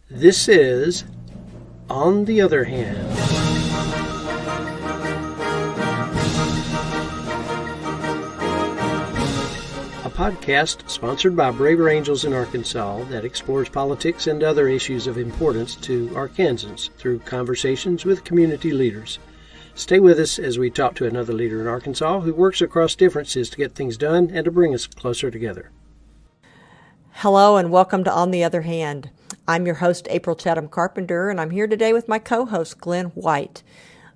This is On the Other Hand, a podcast sponsored by Braver Angels in Arkansas that explores politics and other issues of importance to Arkansans through conversations with community leaders. Stay with us as we talk to another leader in Arkansas who works across differences to get things done and to bring us closer together. Hello and welcome to On the Other Hand. I'm your host, April Chatham Carpenter, and I'm here today with my co-host, Glen White.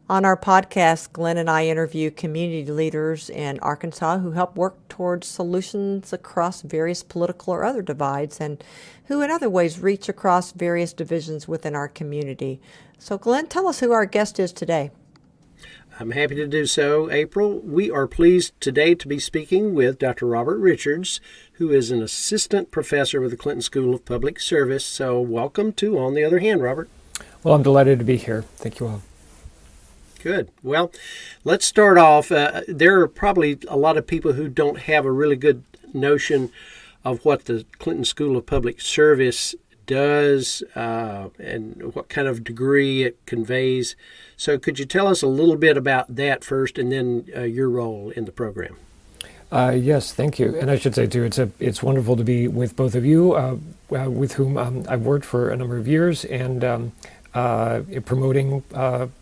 On our podcast, Glen and I interview community leaders in Arkansas who help work towards solutions across various political or other divides and who in other ways reach across various divisions within our community. So Glen, tell us who our guest is today. I'm happy to do so, April. We are pleased today to be speaking with Dr. Robert Richards, who is an assistant professor with the Clinton School of Public Service. So welcome to On the Other Hand, Robert. Well, I'm delighted to be here. Thank you all. Good. Well, let's start off. There are probably a lot of people who don't have a really good notion of what the Clinton School of Public Service does and what kind of degree it conveys. So could you tell us a little bit about that first and then your role in the program? Yes, thank you. And I should say, too, it's wonderful to be with both of you, with whom I've worked for a number of years and promoting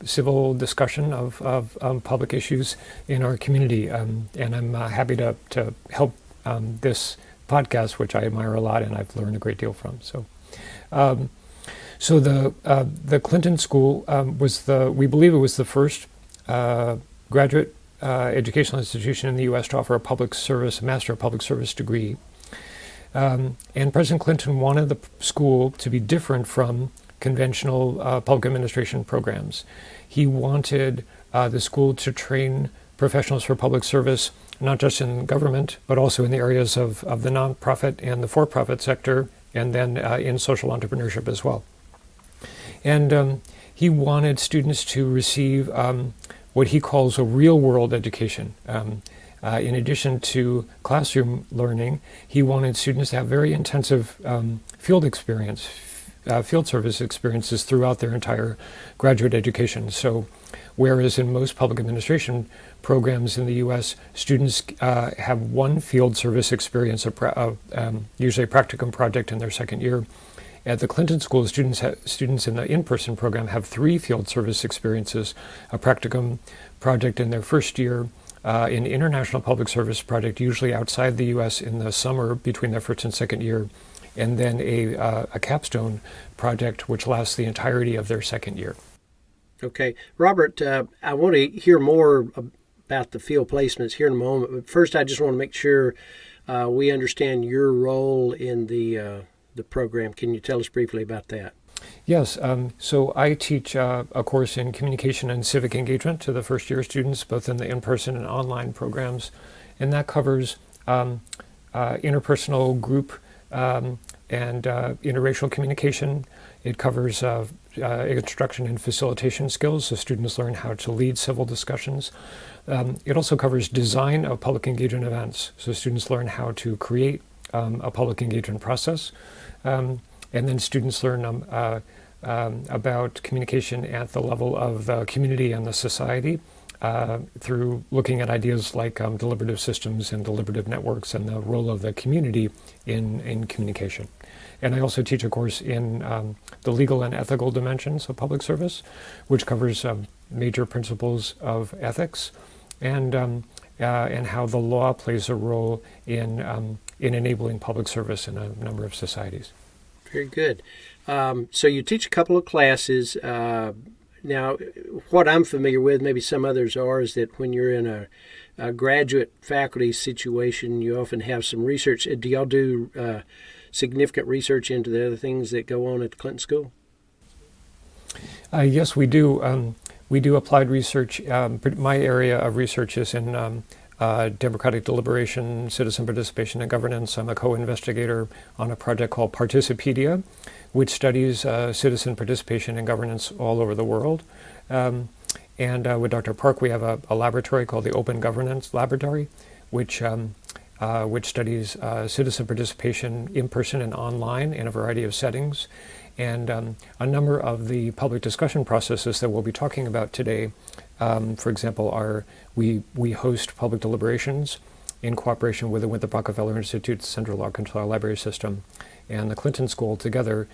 civil discussion of public issues in our community. And I'm happy to help this podcast, which I admire a lot and I've learned a great deal from. So the Clinton School we believe it was the first graduate educational institution in the U.S. to offer a Master of Public Service degree. And President Clinton wanted the school to be different from conventional public administration programs. He wanted the school to train professionals for public service, not just in government, but also in the areas of the nonprofit and the for-profit sector, and then in social entrepreneurship as well. And he wanted students to receive what he calls a real-world education. In addition to classroom learning, he wanted students to have very intensive field service experiences throughout their entire graduate education. So whereas in most public administration programs in the U.S., students have one field service experience, usually a practicum project in their second year, at the Clinton School, students in the in-person program have 3 field service experiences, a practicum project in their first year, an international public service project, usually outside the U.S. in the summer between their first and second year, and then a capstone project which lasts the entirety of their second year. Okay. Robert, I want to hear more about the field placements here in a moment, but first I just want to make sure we understand your role in the program. Can you tell us briefly about that? Yes. So I teach a course in communication and civic engagement to the first year students, both in the in-person and online programs. And that covers interpersonal, group, and interracial communication. It covers instruction and facilitation skills, so students learn how to lead civil discussions. It also covers design of public engagement events, so students learn how to create a public engagement process. And then students learn about communication at the level of the community and the society through looking at ideas like deliberative systems and deliberative networks and the role of the community in communication. And I also teach a course in the legal and ethical dimensions of public service, which covers major principles of ethics and how the law plays a role in enabling public service in a number of societies. Very good. So you teach a couple of classes. Now, what I'm familiar with, maybe some others are, is that when you're in a graduate faculty situation, you often have some research. Do y'all do significant research into the other things that go on at the Clinton School? Yes, we do. We do applied research. My area of research is in democratic deliberation, citizen participation, and governance. I'm a co-investigator on a project called Participedia, which studies citizen participation and governance all over the world. And with Dr. Park, we have a laboratory called the Open Governance Laboratory, which studies citizen participation in person and online in a variety of settings. And a number of the public discussion processes that we'll be talking about today, for example, we host public deliberations in cooperation with the Winthrop Rockefeller Institute's Central Arkansas Library System and the Clinton School together.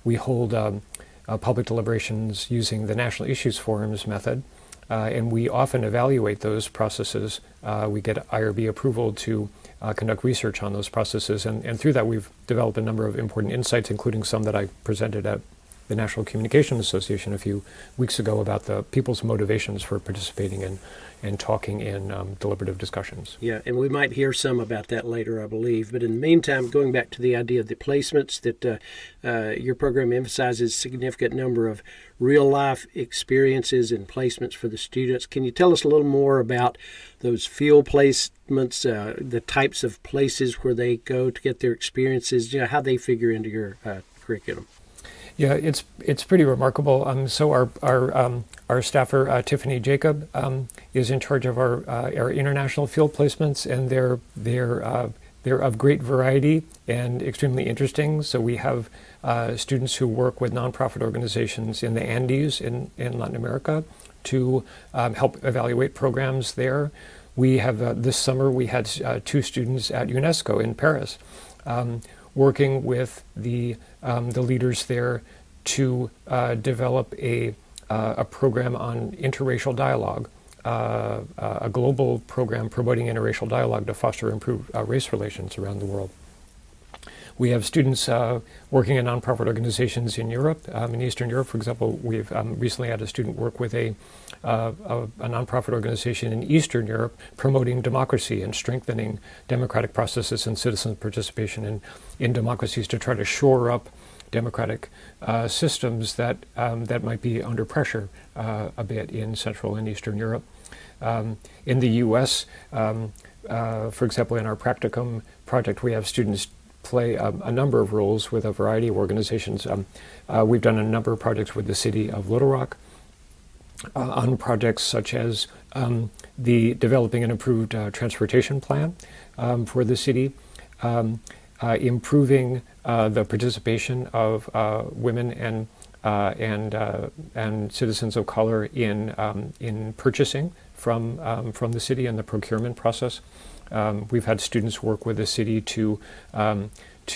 We hold public deliberations using the National Issues Forums method, and we often evaluate those processes. We get IRB approval to conduct research on those processes, and through that we've developed a number of important insights, including some that I presented at the National Communications Association a few weeks ago about the people's motivations for participating in and talking in deliberative discussions. Yeah, and we might hear some about that later, I believe. But in the meantime, going back to the idea of the placements, that your program emphasizes a significant number of real-life experiences and placements for the students. Can you tell us a little more about those field placements, the types of places where they go to get their experiences, how they figure into your curriculum? Yeah, it's pretty remarkable. So our staffer Tiffany Jacob is in charge of our international field placements, and they're of great variety and extremely interesting. So we have students who work with nonprofit organizations in the Andes in Latin America to help evaluate programs there. We have this summer we had 2 students at UNESCO in Paris. Working with the leaders there to develop a program on interracial dialogue, a global program promoting interracial dialogue to foster improved race relations around the world. We have students working in nonprofit organizations in Europe, in Eastern Europe, for example. We've recently had a student work with a nonprofit organization in Eastern Europe promoting democracy and strengthening democratic processes and citizen participation in democracies to try to shore up democratic systems that might be under pressure a bit in Central and Eastern Europe. In the U.S., for example, in our practicum project, we have students play a number of roles with a variety of organizations. We've done a number of projects with the city of Little Rock on projects such as the developing an improved transportation plan for the city, improving the participation of women and citizens of color in purchasing from the city and the procurement process. We've had students work with the city to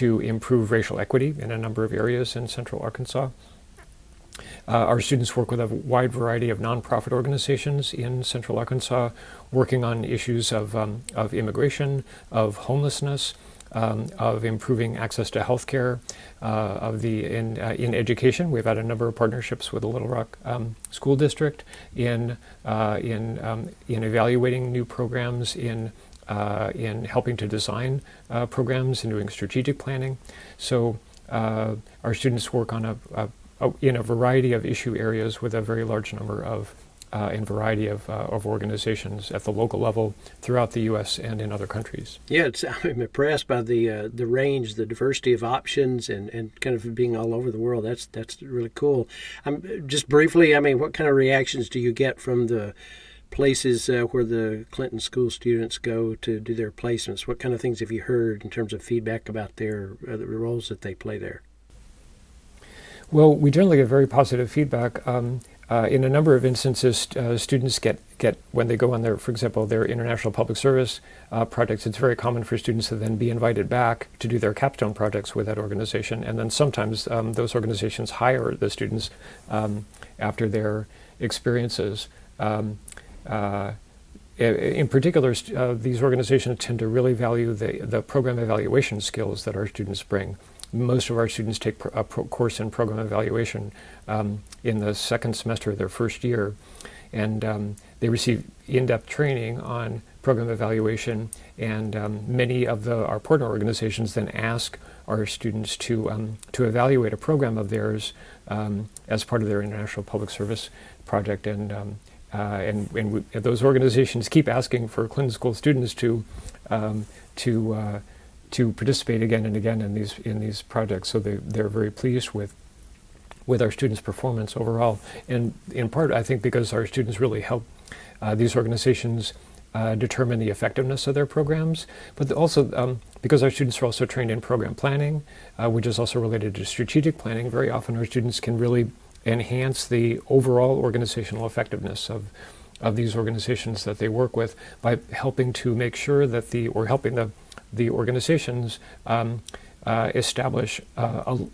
improve racial equity in a number of areas in Central Arkansas. Our students work with a wide variety of nonprofit organizations in Central Arkansas, working on issues of immigration, of homelessness, of improving access to health care, in education. We've had a number of partnerships with the Little Rock School District in evaluating new programs, in helping to design programs and doing strategic planning. So our students work on in a variety of issue areas with a very large number of and variety of organizations at the local level throughout the U.S. and in other countries. Yeah, I'm impressed by the range, the diversity of options, and kind of being all over the world. That's really cool. Just briefly, what kind of reactions do you get from the places where the Clinton School students go to do their placements? What kind of things have you heard in terms of feedback about the roles that they play there? Well, we generally get very positive feedback. In a number of instances, students get when they go on for example, their international public service projects, it's very common for students to then be invited back to do their capstone projects with that organization. And then sometimes those organizations hire the students after their experiences. In particular, these organizations tend to really value the program evaluation skills that our students bring. Most of our students take a course in program evaluation in the second semester of their first year, and they receive in-depth training on program evaluation, and many of our partner organizations then ask our students to evaluate a program of theirs as part of their international public service project, and those organizations keep asking for Clinton School students to participate again and again in these projects. So they're very pleased with our students' performance overall, and in part I think because our students really help these organizations determine the effectiveness of their programs, but also because our students are also trained in program planning, which is also related to strategic planning. Very often our students can really enhance the overall organizational effectiveness of these organizations that they work with by helping to make sure that helping the organizations establish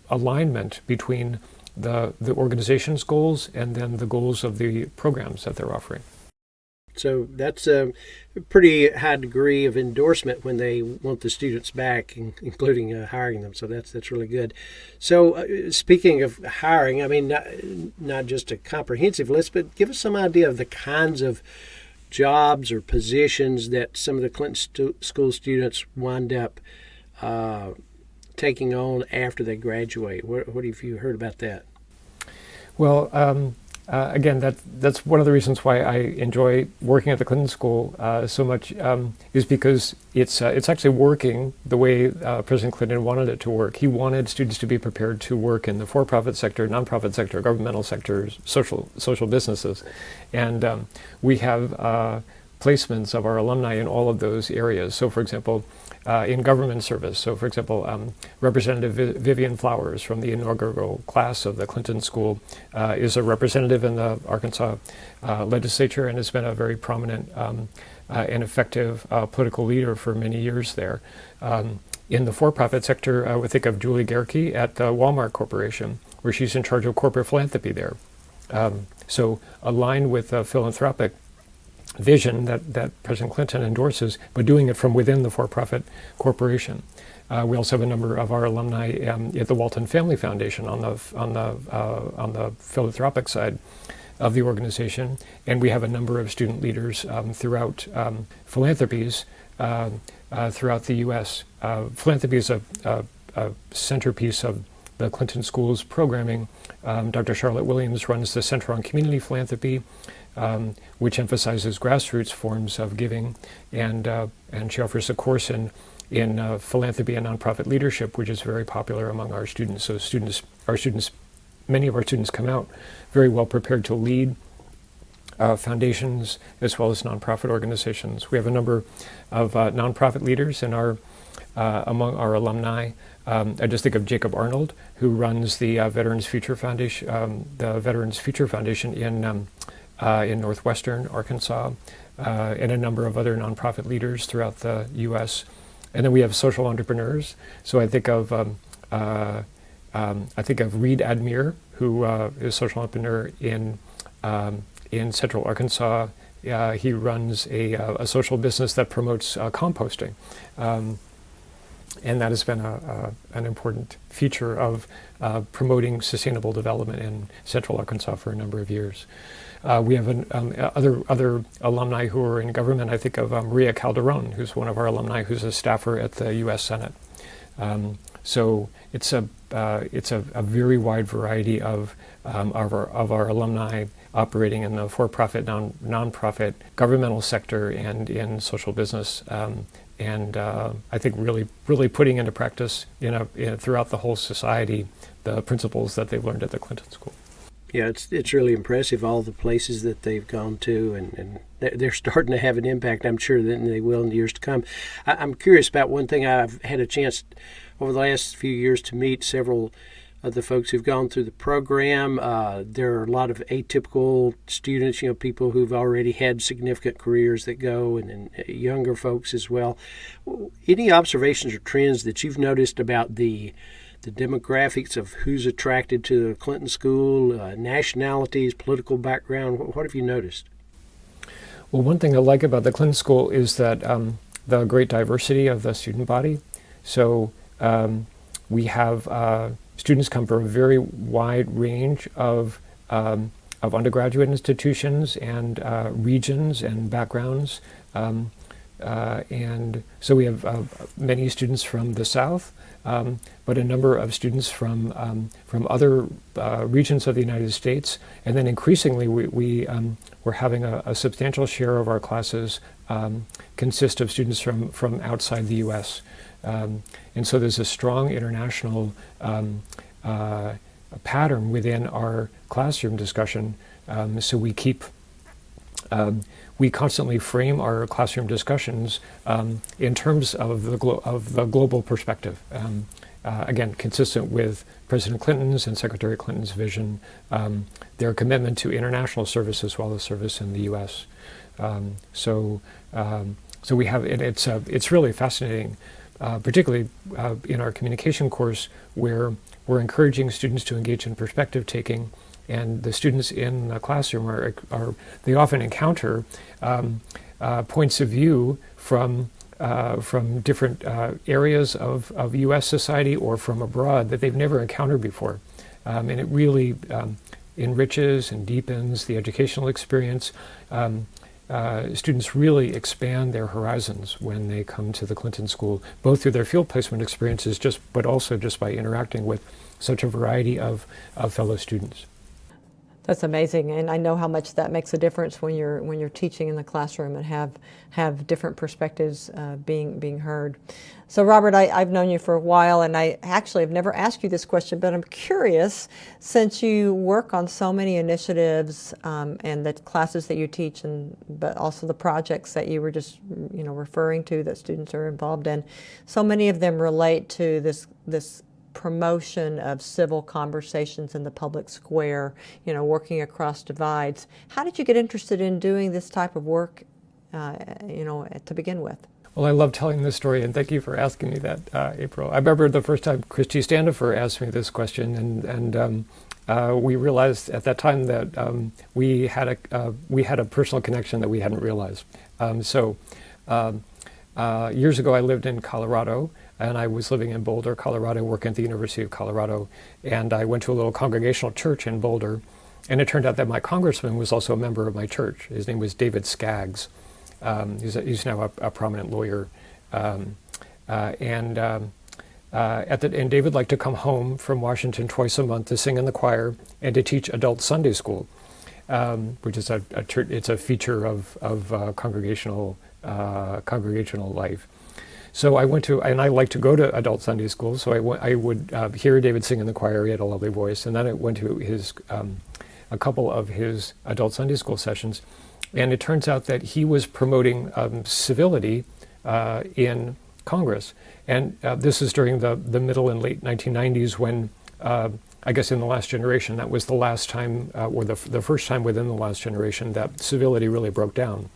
alignment between the organization's goals and then the goals of the programs that they're offering. So that's a pretty high degree of endorsement when they want the students back, including hiring them. So that's really good. So speaking of hiring, I mean, not just a comprehensive list, but give us some idea of the kinds of jobs or positions that some of the Clinton School students wind up taking on after they graduate. What have you heard about that? Well, again, that's one of the reasons why I enjoy working at the Clinton School so much, is because it's actually working the way President Clinton wanted it to work. He wanted students to be prepared to work in the for-profit sector, nonprofit sector, governmental sectors, social businesses, and we have placements of our alumni in all of those areas. So, for example, in government service. So, for example, Representative Vivian Flowers from the inaugural class of the Clinton School is a representative in the Arkansas legislature and has been a very prominent and effective political leader for many years there. In the for-profit sector, I would think of Julie Gerke at the Walmart Corporation, where she's in charge of corporate philanthropy there. So, aligned with philanthropic vision that President Clinton endorses, but doing it from within the for-profit corporation. We also have a number of our alumni at the Walton Family Foundation on the philanthropic side of the organization, and we have a number of student leaders throughout philanthropies throughout the U.S. Philanthropy is a centerpiece of the Clinton School's programming. Dr. Charlotte Williams runs the Center on Community Philanthropy, which emphasizes grassroots forms of giving, and she offers a course in philanthropy and nonprofit leadership, which is very popular among our students. So many of our students come out very well prepared to lead foundations as well as nonprofit organizations. We have a number of nonprofit leaders in among our alumni. I just think of Jacob Arnold, who runs the Veterans Future Foundation, in northwestern Arkansas, and a number of other nonprofit leaders throughout the U.S. And then we have social entrepreneurs. So I think of Reed Admir, who is a social entrepreneur in Central Arkansas. He runs a social business that promotes composting. And that has been an important feature of promoting sustainable development in Central Arkansas for a number of years. We have other alumni who are in government. I think of Maria Calderon, who's one of our alumni, who's a staffer at the U.S. Senate. So it's a very wide variety of our alumni operating in the for-profit, nonprofit, governmental sector, and in social business. And I think really putting into practice throughout the whole society the principles that they've learned at the Clinton School. Yeah, it's really impressive, all the places that they've gone to, and they're starting to have an impact, I'm sure, that they will in the years to come. I'm curious about one thing. I've had a chance over the last few years to meet several of the folks who've gone through the program. There are a lot of atypical students, people who've already had significant careers that go, and younger folks as well. Any observations or trends that you've noticed about the demographics of who's attracted to the Clinton School, nationalities, political background? What have you noticed? Well, one thing I like about the Clinton School is that the great diversity of the student body. So we have students come from a very wide range of undergraduate institutions and regions and backgrounds. And so we have many students from the South, but a number of students from other regions of the United States, and then increasingly we're having a substantial share of our classes consist of students from outside the U.S. And so there's a strong international pattern within our classroom discussion. So we keep we constantly frame our classroom discussions in terms of the global perspective. Again, consistent with President Clinton's and Secretary Clinton's vision, their commitment to international service as well as service in the U.S. So we have it's really fascinating, particularly in our communication course, where we're encouraging students to engage in perspective taking, and the students in the classroom they often encounter points of view from different areas of U.S. society or from abroad that they've never encountered before. And it really enriches and deepens the educational experience. Students really expand their horizons when they come to the Clinton School, both through their field placement experiences, but also just by interacting with such a variety of fellow students. That's amazing, and I know how much that makes a difference when you're teaching in the classroom and have different perspectives being heard. So, Robert, I've known you for a while, and I actually have never asked you this question, but I'm curious, since you work on so many initiatives and the classes that you teach, but also the projects that you were just referring to that students are involved in, so many of them relate to this promotion of civil conversations in the public square, working across divides. How did you get interested in doing this type of work, to begin with? Well, I love telling this story, and thank you for asking me that, April. I remember the first time Christy Standifer asked me this question, and we realized at that time that we had a personal connection that we hadn't realized. Years ago, I lived in Colorado, and I was living in Boulder, Colorado, working at the University of Colorado, and I went to a little congregational church in Boulder, and it turned out that my congressman was also a member of my church. His name was David Skaggs. He's now a prominent lawyer, and David liked to come home from Washington twice a month to sing in the choir and to teach adult Sunday school, which is it's a feature of congregational life. So I went to, and I like to go to adult Sunday school, so I would hear David sing in the choir. He had a lovely voice, and then I went to a couple of his adult Sunday school sessions, and it turns out that he was promoting civility in Congress, and this is during the middle and late 1990s when, I guess in the last generation, that was the last time, or the first time within the last generation that civility really broke down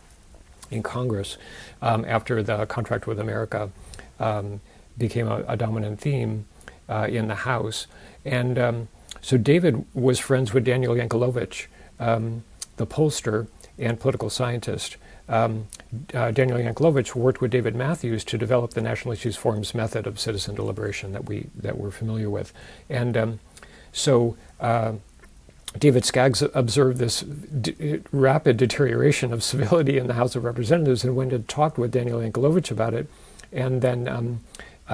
in Congress after the contract with America became a dominant theme in the House. And so David was friends with Daniel Yankelovich, the pollster and political scientist. Daniel Yankelovich worked with David Matthews to develop the National Issues Forum's method of citizen deliberation that we're familiar with. And so David Skaggs observed this rapid deterioration of civility in the House of Representatives and went and talked with Daniel Yankelovich about it. And then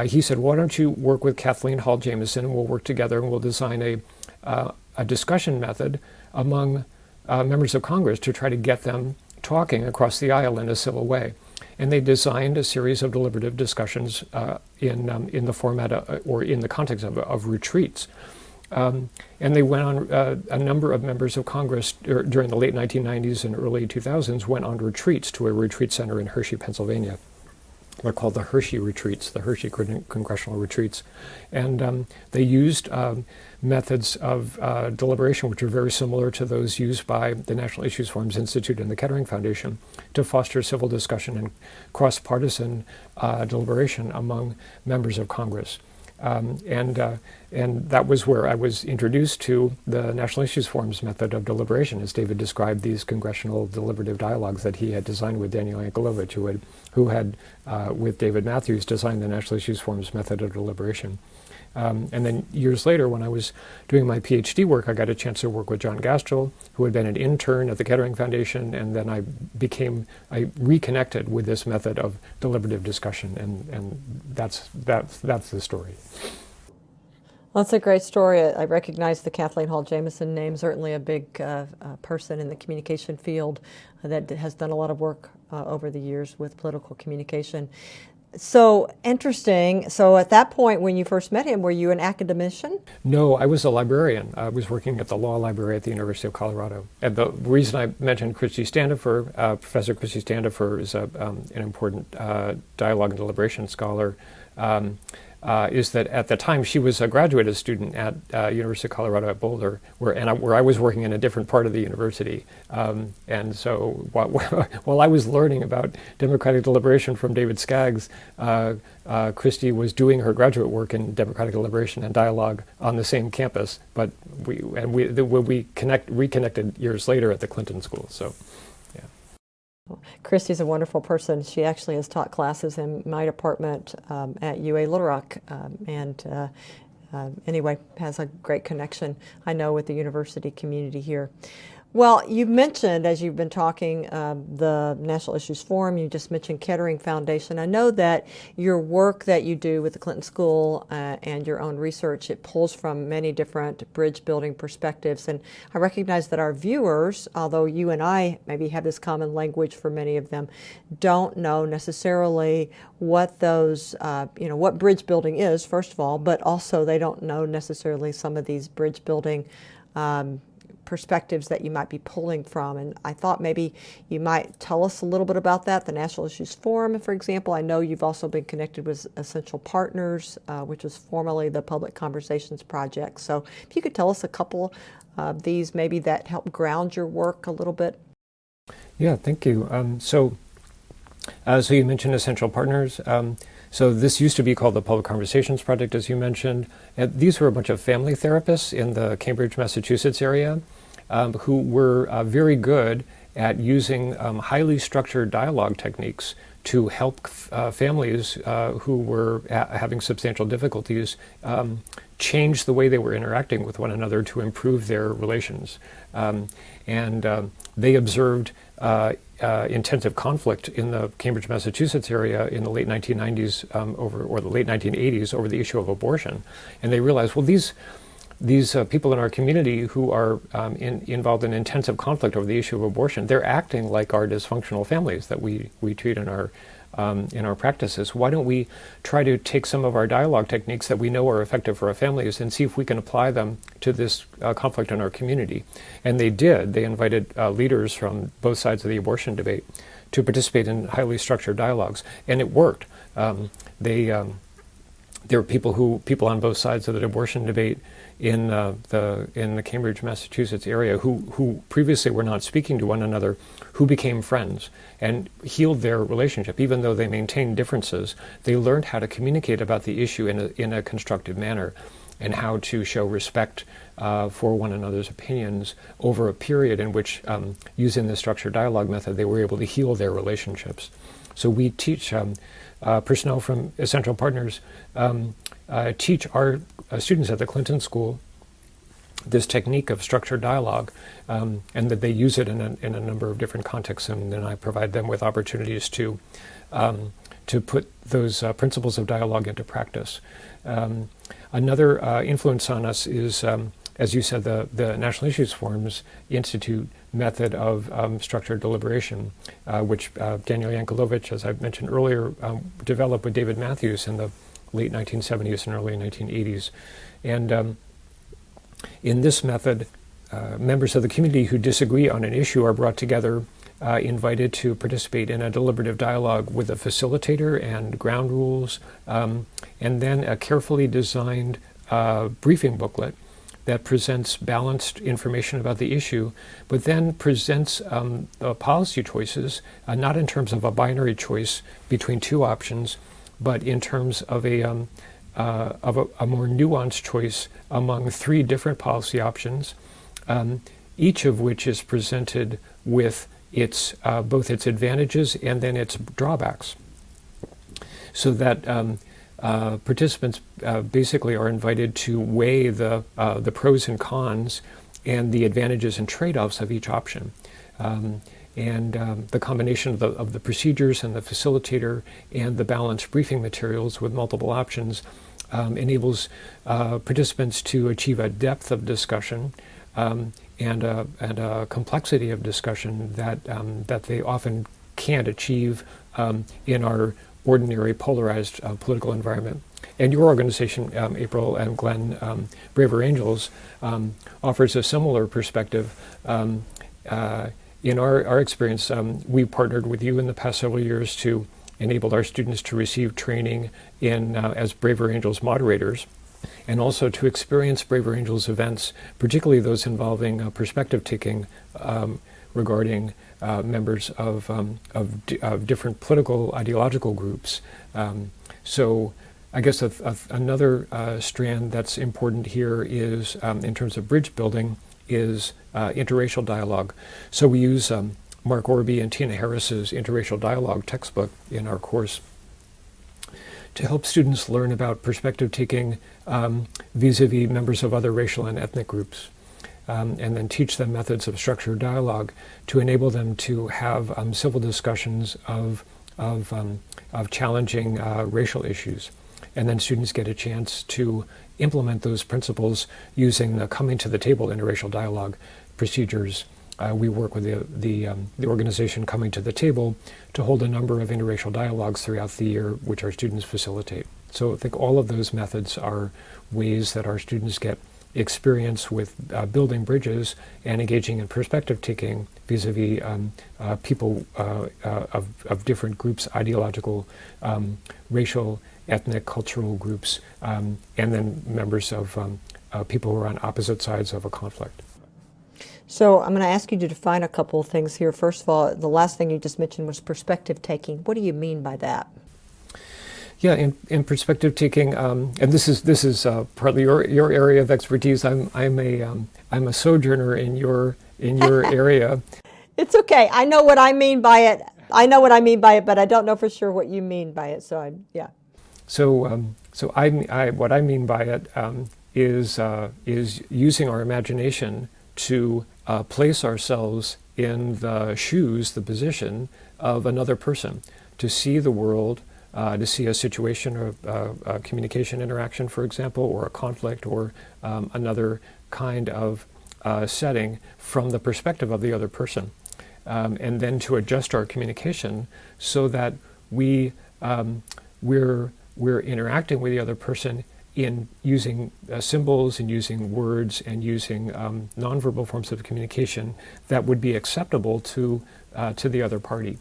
he said, why don't you work with Kathleen Hall Jamieson, and we'll work together and we'll design a discussion method among members of Congress to try to get them talking across the aisle in a civil way. And they designed a series of deliberative discussions in the format or in the context of retreats. And they went on, a number of members of Congress during the late 1990s and early 2000s went on retreats to a retreat center in Hershey, Pennsylvania. They're called the Hershey Retreats, the Hershey Congressional Retreats. And they used methods of deliberation which are very similar to those used by the National Issues Forums Institute and the Kettering Foundation to foster civil discussion and cross-partisan deliberation among members of Congress. And that was where I was introduced to the National Issues Forum's method of deliberation, as David described these congressional deliberative dialogues that he had designed with Daniel Yankelovich, who had with David Matthews, designed the National Issues Forum's method of deliberation. And then years later, when I was doing my PhD work, I got a chance to work with John Gastrell, who had been an intern at the Kettering Foundation, and then I reconnected with this method of deliberative discussion, and that's the story. Well, that's a great story. I recognize the Kathleen Hall Jamieson name, certainly a big person in the communication field that has done a lot of work over the years with political communication. So interesting. So at that point, when you first met him, were you an academician? No, I was a librarian. I was working at the law library at the University of Colorado. And the reason I mentioned Christy Standifer, Professor Christy Standifer is an important dialogue and deliberation scholar, is that at the time she was a graduate student at University of Colorado at Boulder, where I was working in a different part of the university. And so while I was learning about democratic deliberation from David Skaggs, Christy was doing her graduate work in democratic deliberation and dialogue on the same campus. But we reconnected years later at the Clinton School. So. Christy's a wonderful person. She actually has taught classes in my department at UA Little Rock, and anyway, has a great connection, I know, with the university community here. Well, you've mentioned, as you've been talking, the National Issues Forum. You just mentioned Kettering Foundation. I know that your work that you do with the Clinton School and your own research, it pulls from many different bridge building perspectives. And I recognize that our viewers, although you and I maybe have this common language for many of them, don't know necessarily what those, what bridge building is, first of all, but also they don't know necessarily some of these bridge building perspectives that you might be pulling from. And I thought maybe you might tell us a little bit about that. The National Issues Forum, for example. I know you've also been connected with Essential Partners, which was formerly the Public Conversations Project. So if you could tell us a couple of these maybe that help ground your work a little bit. Yeah, thank you. So you mentioned Essential Partners. So this used to be called the Public Conversations Project, as you mentioned. And these were a bunch of family therapists in the Cambridge, Massachusetts area who were very good at using highly structured dialogue techniques to help families who were having substantial difficulties change the way they were interacting with one another to improve their relations. They observed intensive conflict in the Cambridge, Massachusetts area in the late 1990s or the late 1980s over the issue of abortion. And they realized, well, these people in our community who are involved in intensive conflict over the issue of abortion, they're acting like our dysfunctional families that we treat in our practices. Why don't we try to take some of our dialogue techniques that we know are effective for our families and see if we can apply them to this conflict in our community? And they did. They invited leaders from both sides of the abortion debate to participate in highly structured dialogues, and it worked. There were people on both sides of the abortion debate in the Cambridge, Massachusetts area who previously were not speaking to one another, who became friends and healed their relationship. Even though they maintained differences, they learned how to communicate about the issue in a constructive manner, and how to show respect for one another's opinions over a period in which, using the structured dialogue method, they were able to heal their relationships. So we teach personnel from Essential Partners teach our students at the Clinton School this technique of structured dialogue, and that they use it in a number of different contexts, and then I provide them with opportunities to put those principles of dialogue into practice. Another influence on us is, as you said, the National Issues Forum's Institute method of structured deliberation, which Daniel Yankelovich, as I mentioned earlier, developed with David Matthews in the late 1970s and early 1980s. And in this method, members of the community who disagree on an issue are brought together, invited to participate in a deliberative dialogue with a facilitator and ground rules, and then a carefully designed briefing booklet that presents balanced information about the issue, but then presents policy choices, not in terms of a binary choice between two options, but in terms of a more nuanced choice among three different policy options, each of which is presented with its both its advantages and then its drawbacks, so that participants basically are invited to weigh the pros and cons and the advantages and trade-offs of each option. The combination of the procedures and the facilitator and the balanced briefing materials with multiple options enables participants to achieve a depth of discussion and a complexity of discussion that they often can't achieve in our ordinary polarized political environment. And your organization, April and Glen, Braver Angels, offers a similar perspective. In our experience, we partnered with you in the past several years to enable our students to receive training in as Braver Angels moderators, and also to experience Braver Angels events, particularly those involving perspective taking regarding members of different political ideological groups. So I guess another strand that's important here is, in terms of bridge building, is interracial dialogue. So we use Mark Orby and Tina Harris's Interracial Dialogue textbook in our course to help students learn about perspective taking vis-a-vis members of other racial and ethnic groups, and then teach them methods of structured dialogue to enable them to have civil discussions of challenging racial issues. And then students get a chance to implement those principles using the coming to the table interracial dialogue procedures. We work with the organization Coming to the Table to hold a number of interracial dialogues throughout the year, which our students facilitate. So I think all of those methods are ways that our students get experience with building bridges and engaging in perspective taking vis-a-vis people of different groups, ideological, racial, ethnic, cultural groups, and then members of people who are on opposite sides of a conflict. So I'm going to ask you to define a couple of things here. First of all, the last thing you just mentioned was perspective taking. What do you mean by that? Yeah, in perspective taking, and this is partly your area of expertise. I'm a sojourner in your area. It's okay. I know what I mean by it. But I don't know for sure what you mean by it. So yeah. So what I mean by it is using our imagination to place ourselves in the shoes, the position of another person, to see the world, to see a situation or a communication interaction, for example, or a conflict, or another kind of setting from the perspective of the other person, and then to adjust our communication so that we're interacting with the other person in using symbols and using words and using nonverbal forms of communication that would be acceptable to the other party.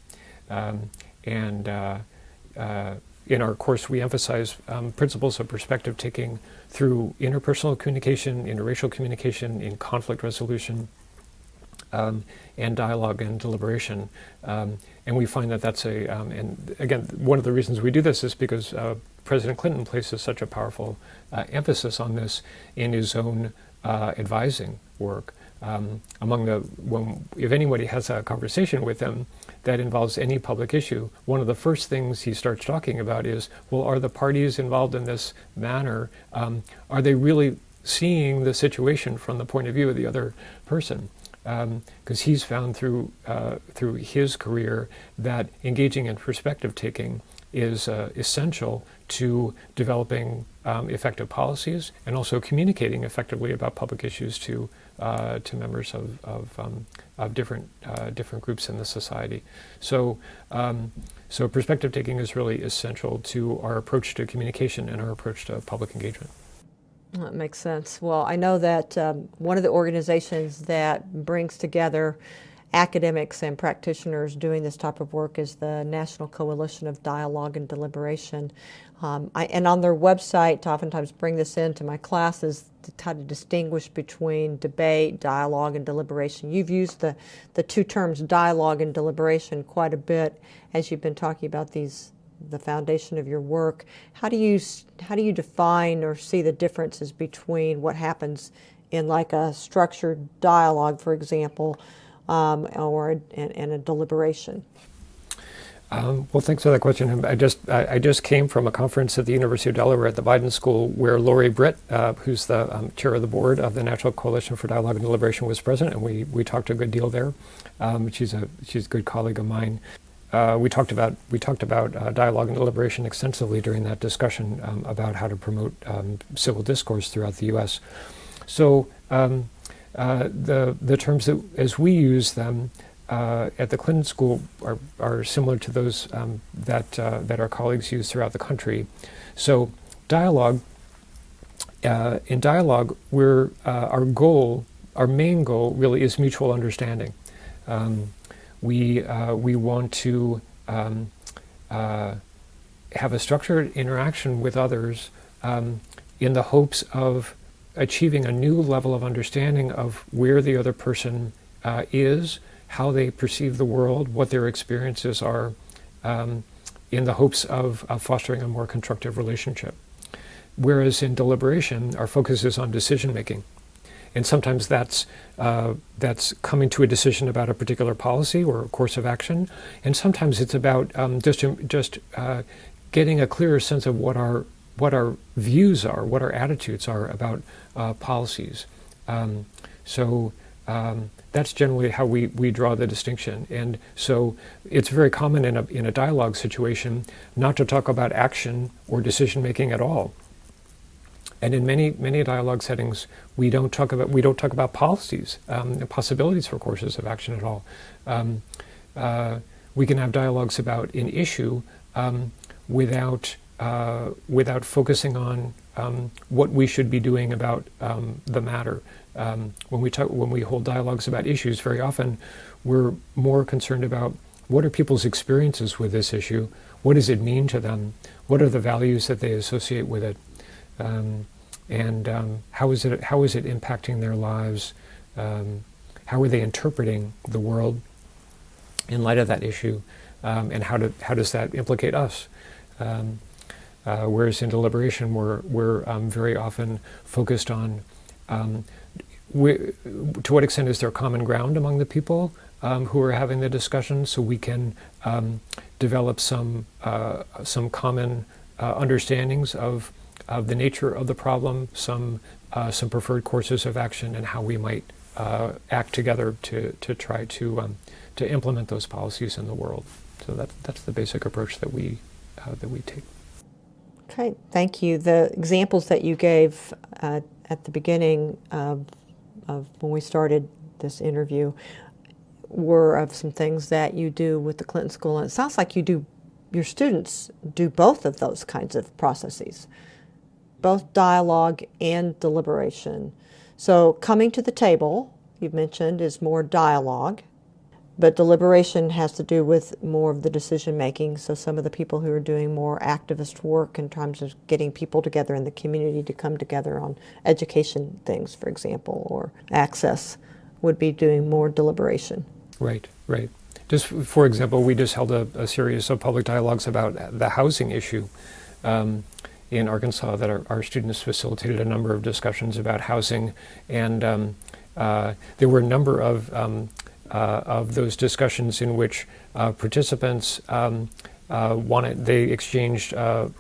In our course, we emphasize principles of perspective taking through interpersonal communication, interracial communication, in conflict resolution, and dialogue and deliberation. And we find that that's and again, one of the reasons we do this is because President Clinton places such a powerful emphasis on this in his own advising work. If anybody has a conversation with him that involves any public issue, one of the first things he starts talking about is, well, are the parties involved in this manner, are they really seeing the situation from the point of view of the other person? Because he's found through his career that engaging in perspective taking is essential to developing effective policies and also communicating effectively about public issues to members of different groups in the society. So perspective taking is really essential to our approach to communication and our approach to public engagement. That makes sense. Well, I know that one of the organizations that brings together academics and practitioners doing this type of work is the National Coalition of Dialogue and Deliberation. And on their website, to oftentimes bring this into my classes to try to distinguish between debate, dialogue, and deliberation. You've used the two terms dialogue and deliberation quite a bit as you've been talking about the foundation of your work. How do you define or see the differences between what happens in like a structured dialogue, for example, or in a deliberation? Well, thanks for that question. I just came from a conference at the University of Delaware at the Biden School where Lori Britt, who's the chair of the board of the National Coalition for Dialogue and Deliberation, was present, and we talked a good deal there. She's a good colleague of mine. We talked about dialogue and deliberation extensively during that discussion about how to promote civil discourse throughout the U.S. So the terms that, as we use them, at the Clinton School are similar to those that our colleagues use throughout the country. So dialogue, in dialogue, our main goal really is mutual understanding. We want to have a structured interaction with others in the hopes of achieving a new level of understanding of where the other person is, how they perceive the world, what their experiences are, in the hopes of fostering a more constructive relationship. Whereas in deliberation, our focus is on decision making. And sometimes that's coming to a decision about a particular policy or a course of action, and sometimes it's about just getting a clearer sense of what our views are, what our attitudes are about policies. So that's generally how we draw the distinction. And so it's very common in a dialogue situation not to talk about action or decision making at all. And in many dialogue settings, we don't talk about policies and possibilities for courses of action at all. We can have dialogues about an issue without focusing on what we should be doing about the matter. When we hold dialogues about issues, very often we're more concerned about what are people's experiences with this issue, what does it mean to them, what are the values that they associate with it. And how is it impacting their lives? How are they interpreting the world in light of that issue? And how does that implicate us? Whereas in deliberation, we're very often focused on to what extent is there common ground among the people who are having the discussion, so we can develop some common understandings of the nature of the problem, some preferred courses of action, and how we might act together to try to implement those policies in the world. So that's the basic approach that we take. Okay, thank you. The examples that you gave at the beginning of when we started this interview were of some things that you do with the Clinton School, and it sounds like your students do both of those kinds of processes, both dialogue and deliberation. So coming to the table, you've mentioned, is more dialogue, but deliberation has to do with more of the decision making. So some of the people who are doing more activist work in terms of getting people together in the community to come together on education things, for example, or access, would be doing more deliberation. Right. Just for example, we just held a series of public dialogues about the housing issue in Arkansas that our students facilitated a number of discussions about housing, and there were a number of those discussions in which participants they exchanged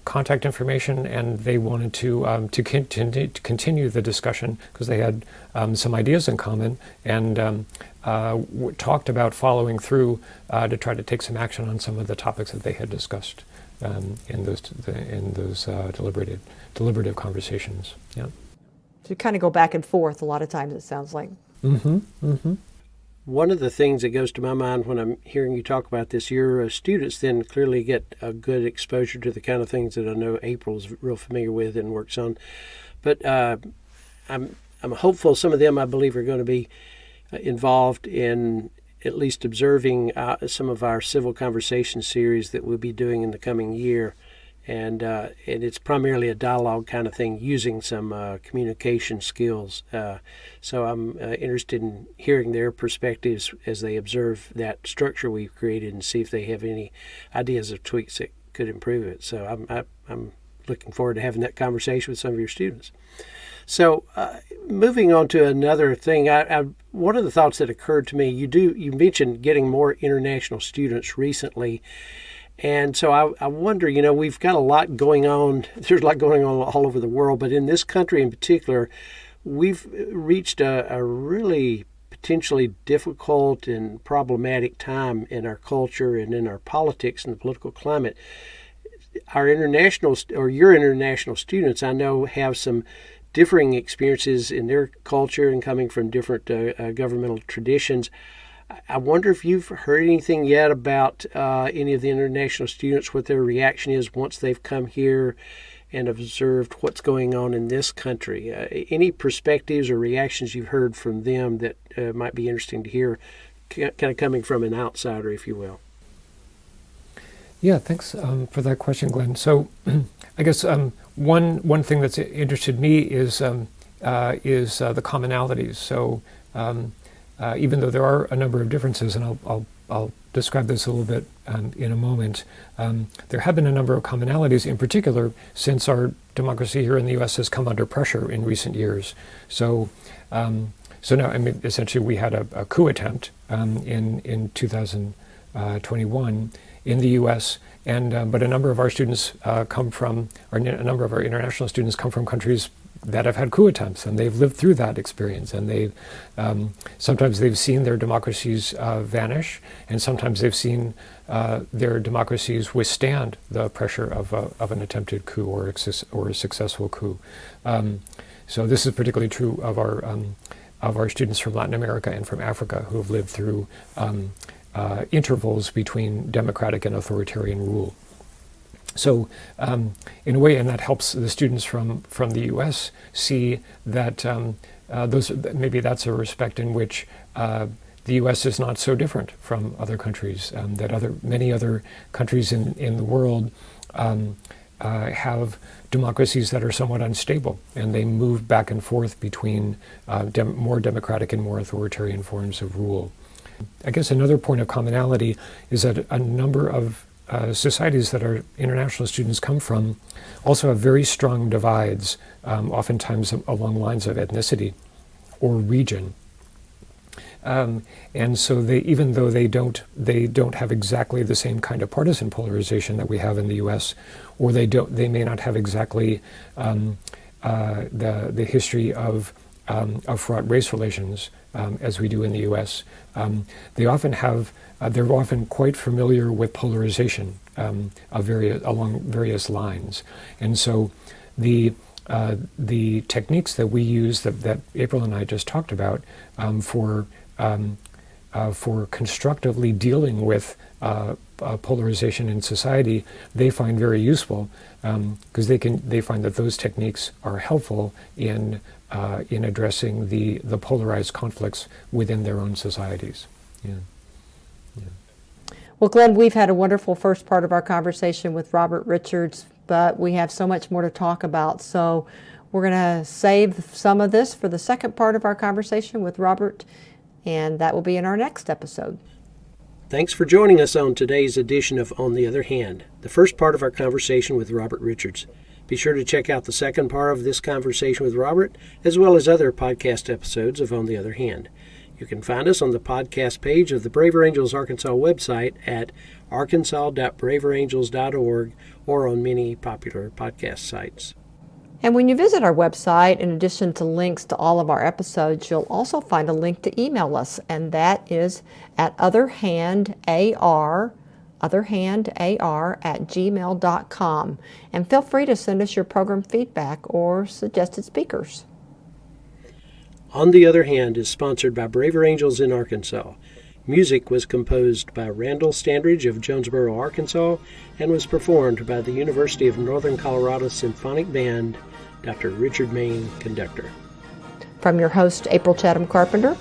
contact information, and they wanted to continue the discussion because they had some ideas in common, and talked about following through to try to take some action on some of the topics that they had discussed in those deliberative conversations. Yeah. So you kind of go back and forth a lot of times, it sounds like. Mm-hmm. Mm-hmm. One of the things that goes to my mind when I'm hearing you talk about this, your students then clearly get a good exposure to the kind of things that I know April's real familiar with and works on. But I'm hopeful some of them, I believe, are going to be involved in at least observing some of our civil conversation series that we'll be doing in the coming year. And it's primarily a dialogue kind of thing using some communication skills. So I'm interested in hearing their perspectives as they observe that structure we've created and see if they have any ideas of tweaks that could improve it. So I'm looking forward to having that conversation with some of your students. So moving on to another thing, one of the thoughts that occurred to me, you mentioned getting more international students recently. And so I wonder, we've got a lot going on. There's a lot going on all over the world, but in this country in particular, we've reached a really potentially difficult and problematic time in our culture and in our politics and the political climate. Your international students, I know, have some differing experiences in their culture and coming from different governmental traditions. I wonder if you've heard anything yet about any of the international students, what their reaction is once they've come here and observed what's going on in this country. Any perspectives or reactions you've heard from them that might be interesting to hear, kind of coming from an outsider, if you will? Yeah, thanks for that question, Glenn. So, I guess one thing that's interested me is the commonalities. So, even though there are a number of differences, and I'll describe this a little bit in a moment, there have been a number of commonalities, in particular, since our democracy here in the U.S. has come under pressure in recent years. So now, I mean, essentially, we had a coup attempt in 2021 in the U.S., but a number of our students a number of our international students come from countries that have had coup attempts, and they've lived through that experience, and sometimes they've seen their democracies vanish, and sometimes they've seen their democracies withstand the pressure of an attempted coup or a successful coup. So this is particularly true of our students from Latin America and from Africa who have lived through intervals between democratic and authoritarian rule. So, in a way, and that helps the students from the U.S. see that maybe that's a respect in which the U.S. is not so different from other countries. That many other countries in the world have democracies that are somewhat unstable, and they move back and forth between more democratic and more authoritarian forms of rule. I guess another point of commonality is that a number of societies that our international students come from also have very strong divides, oftentimes along lines of ethnicity or region. And so even though they don't have exactly the same kind of partisan polarization that we have in the U.S., or they may not have exactly the history of fraught race relations as we do in the U.S. They're often quite familiar with polarization along various lines, and so the techniques that we use that April and I just talked about for constructively dealing with polarization in society, they find very useful because they find that those techniques are helpful in addressing the polarized conflicts within their own societies. Yeah. Well, Glenn, we've had a wonderful first part of our conversation with Robert Richards, but we have so much more to talk about. So we're going to save some of this for the second part of our conversation with Robert, and that will be in our next episode. Thanks for joining us on today's edition of On the Other Hand, the first part of our conversation with Robert Richards. Be sure to check out the second part of this conversation with Robert, as well as other podcast episodes of On the Other Hand. You can find us on the podcast page of the Braver Angels Arkansas website at arkansas.braverangels.org or on many popular podcast sites. And when you visit our website, in addition to links to all of our episodes, you'll also find a link to email us, and that is at otherhandar@gmail.com. And feel free to send us your program feedback or suggested speakers. On the Other Hand is sponsored by Braver Angels in Arkansas. Music was composed by Randall Standridge of Jonesboro, Arkansas, and was performed by the University of Northern Colorado Symphonic Band, Dr. Richard Main, conductor. From your host, April Chatham Carpenter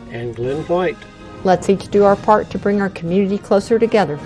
And Glen White. Let's each do our part to bring our community closer together.